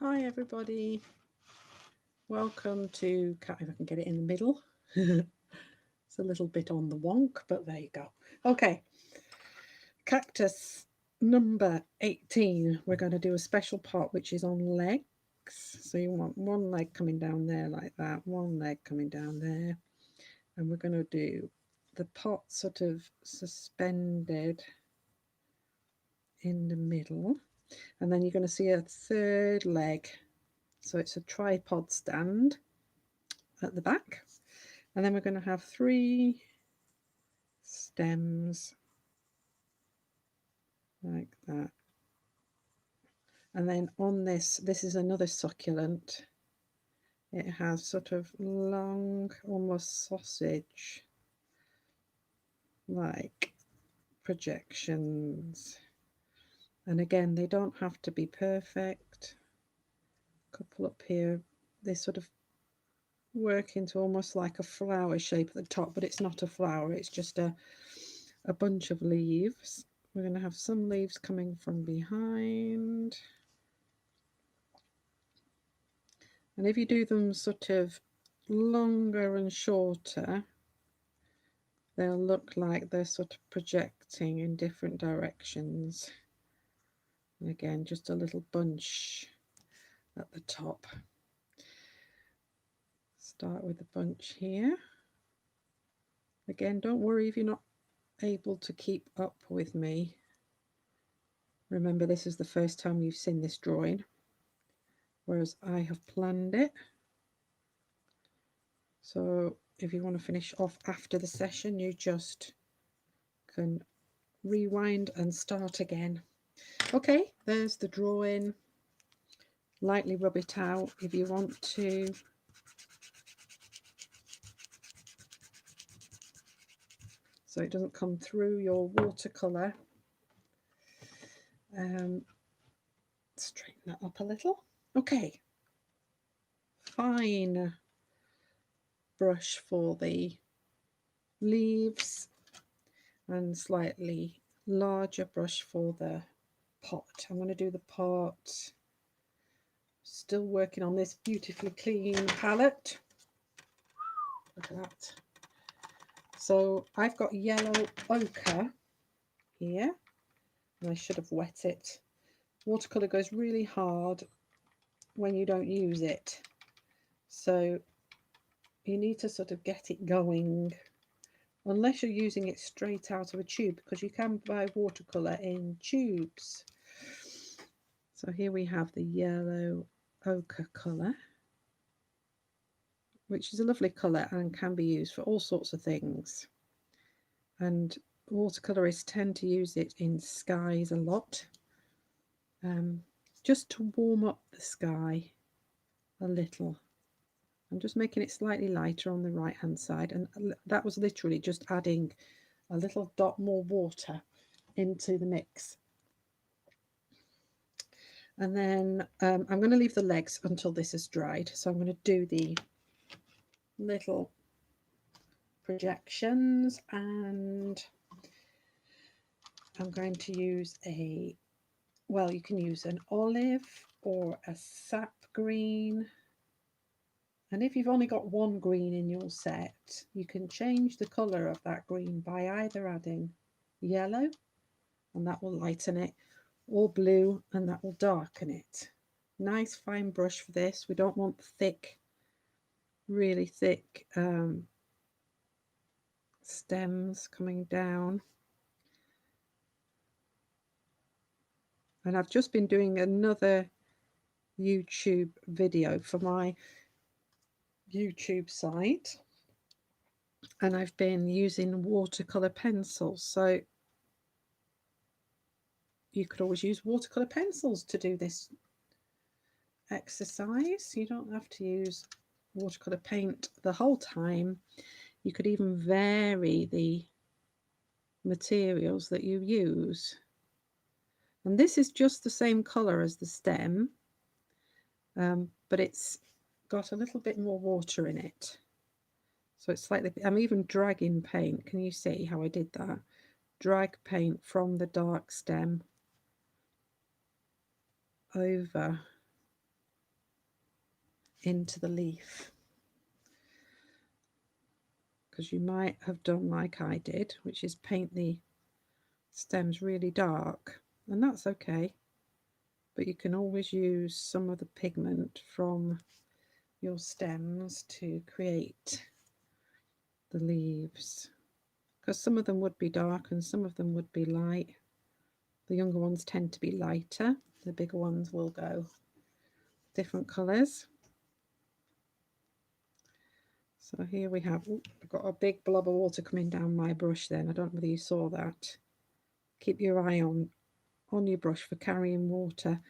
Hi everybody, welcome to, if I can get it in the middle, it's a little bit on the wonk, but there you go. Okay, Cactus number 18, we're going to do a special part which is on legs. So you want one leg coming down there like that, one leg coming down there, and we're going to do the pot sort of suspended in the middle, and then you're going to see a third leg. So it's a tripod stand at the back, and then we're going to have 3 stems like that. And then on this is another succulent. It has sort of long, almost sausage like projections, and again they don't have to be perfect. A couple up here, they sort of work into almost like a flower shape at the top, but it's not a flower, it's just a bunch of leaves. We're going to have some leaves coming from behind, and if you do them sort of longer and shorter, they'll look like they're sort of projecting in different directions. And again, just a little bunch at the top. Start with the bunch here. Again, don't worry if you're not able to keep up with me. Remember, this is the first time you've seen this drawing, whereas I have planned it. So if you want to finish off after the session, you just can rewind and start again. Okay, there's the drawing. Lightly rub it out if you want to. So it doesn't come through your watercolour. Straighten that up a little. Okay, fine brush for the leaves and slightly larger brush for the pot. I'm going to do the pot. Still working on this beautifully clean palette. Look at that. So I've got yellow ochre here, and I should have wet it. Watercolour goes really hard when you don't use it, so you need to sort of get it going, unless you're using it straight out of a tube, because you can buy watercolour in tubes. So here we have the yellow ochre colour, which is a lovely colour and can be used for all sorts of things, and watercolourists tend to use it in skies a lot, just to warm up the sky a little. I'm just making it slightly lighter on the right hand side, and that was literally just adding a little dot more water into the mix. And then I'm going to leave the legs until this is dried, so I'm going to do the little projections, and I'm going to use a, well, you can use an olive or a sap green. And if you've only got one green in your set, you can change the colour of that green by either adding yellow, and that will lighten it, or blue, and that will darken it. Nice fine brush for this. We don't want thick, really thick stems coming down. And I've just been doing another YouTube video for my YouTube site, and I've been using watercolor pencils, so you could always use watercolor pencils to do this exercise. You don't have to use watercolor paint the whole time. You could even vary the materials that you use. And this is just the same color as the stem, but it's got a little bit more water in it. So it's slightly, I'm even dragging paint. Can you see how I did that? Drag paint from the dark stem over into the leaf, because you might have done like I did, which is paint the stems really dark, and that's okay, but you can always use some of the pigment from your stems to create the leaves, because some of them would be dark and some of them would be light. The younger ones tend to be lighter, the bigger ones will go different colours. So here we have, I've got a big blob of water coming down my brush then. I don't know whether you saw that. Keep your eye on your brush for carrying water.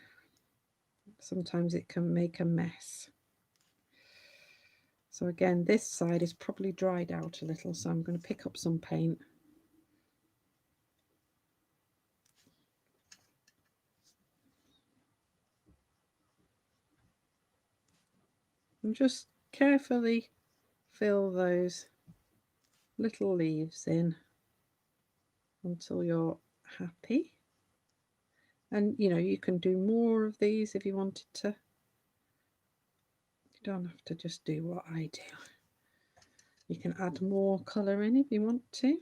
Sometimes it can make a mess. So again, this side is probably dried out a little, so I'm going to pick up some paint. And just carefully fill those little leaves in until you're happy. And you know, you can do more of these if you wanted to. You don't have to just do what I do. You can add more colour in if you want to,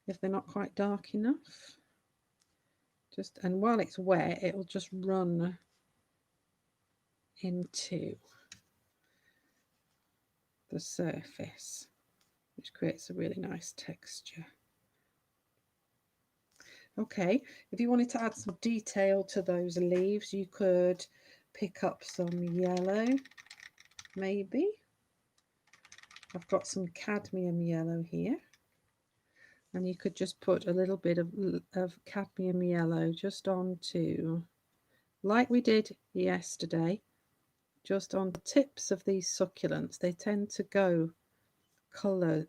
if they're not quite dark enough. Just, and while it's wet, it'll just run into the surface, which creates a really nice texture. Okay, if you wanted to add some detail to those leaves, you could pick up some yellow, maybe. I've got some cadmium yellow here, and you could just put a little bit of cadmium yellow just onto, like we did yesterday, just on the tips of these succulents. They tend to go colour,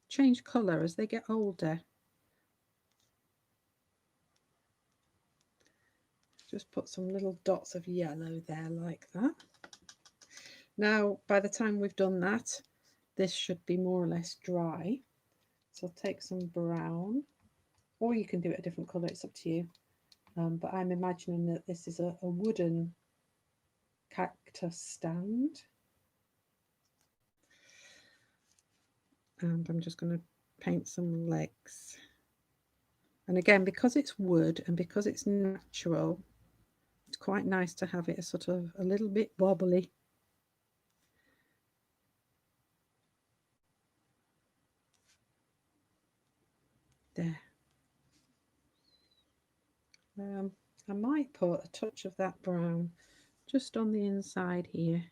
change colour as they get older. Just put some little dots of yellow there like that. Now, by the time we've done that, this should be more or less dry. So I'll take some brown, or you can do it a different colour, it's up to you. But I'm imagining that this is a wooden cactus stand. And I'm just going to paint some legs. And again, because it's wood and because it's natural, it's quite nice to have it a sort of a little bit wobbly. There. I might put a touch of that brown just on the inside here,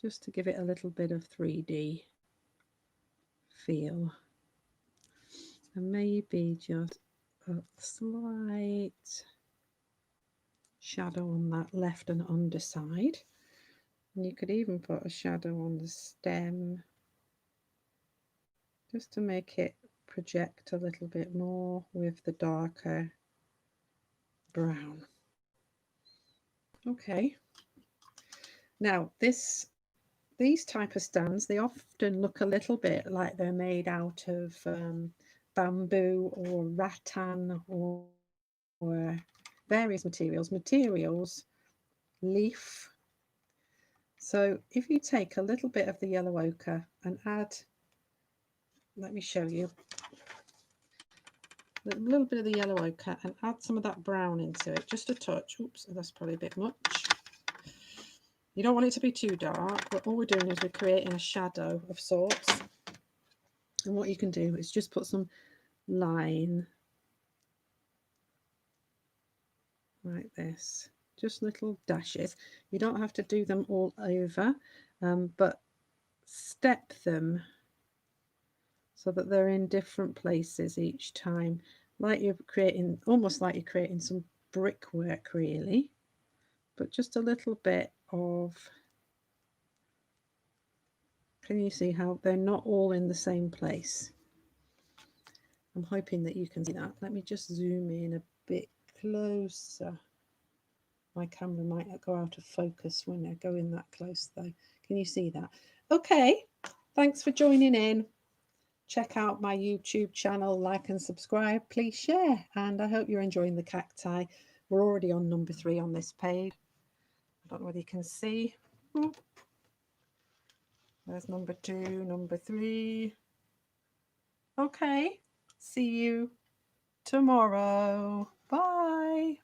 just to give it a little bit of 3D feel, and maybe just a slight shadow on that left and underside. And you could even put a shadow on the stem just to make it project a little bit more with the darker brown. Okay, now these type of stands, they often look a little bit like they're made out of bamboo or rattan or various materials, leaf. So if you take a little bit of the yellow ochre and add, let me show you, a little bit of the yellow ochre and add some of that brown into it, just a touch. Oops, that's probably a bit much. You don't want it to be too dark, but all we're doing is we're creating a shadow of sorts. And what you can do is just put some line like this, just little dashes. You don't have to do them all over, but step them so that they're in different places each time, like you're creating, almost like you're creating some brickwork really, but just a little bit of, can you see how they're not all in the same place? I'm hoping that you can see that. Let me just zoom in a bit closer. My camera might go out of focus when I go in that close though. Can you see that? Okay, thanks for joining in. Check out my YouTube channel, like and subscribe, please share, and I hope you're enjoying the cacti. We're already on number 3 on this page. don't know whether you can see. Oh, there's number 2, number 3. Okay, see you tomorrow. Bye.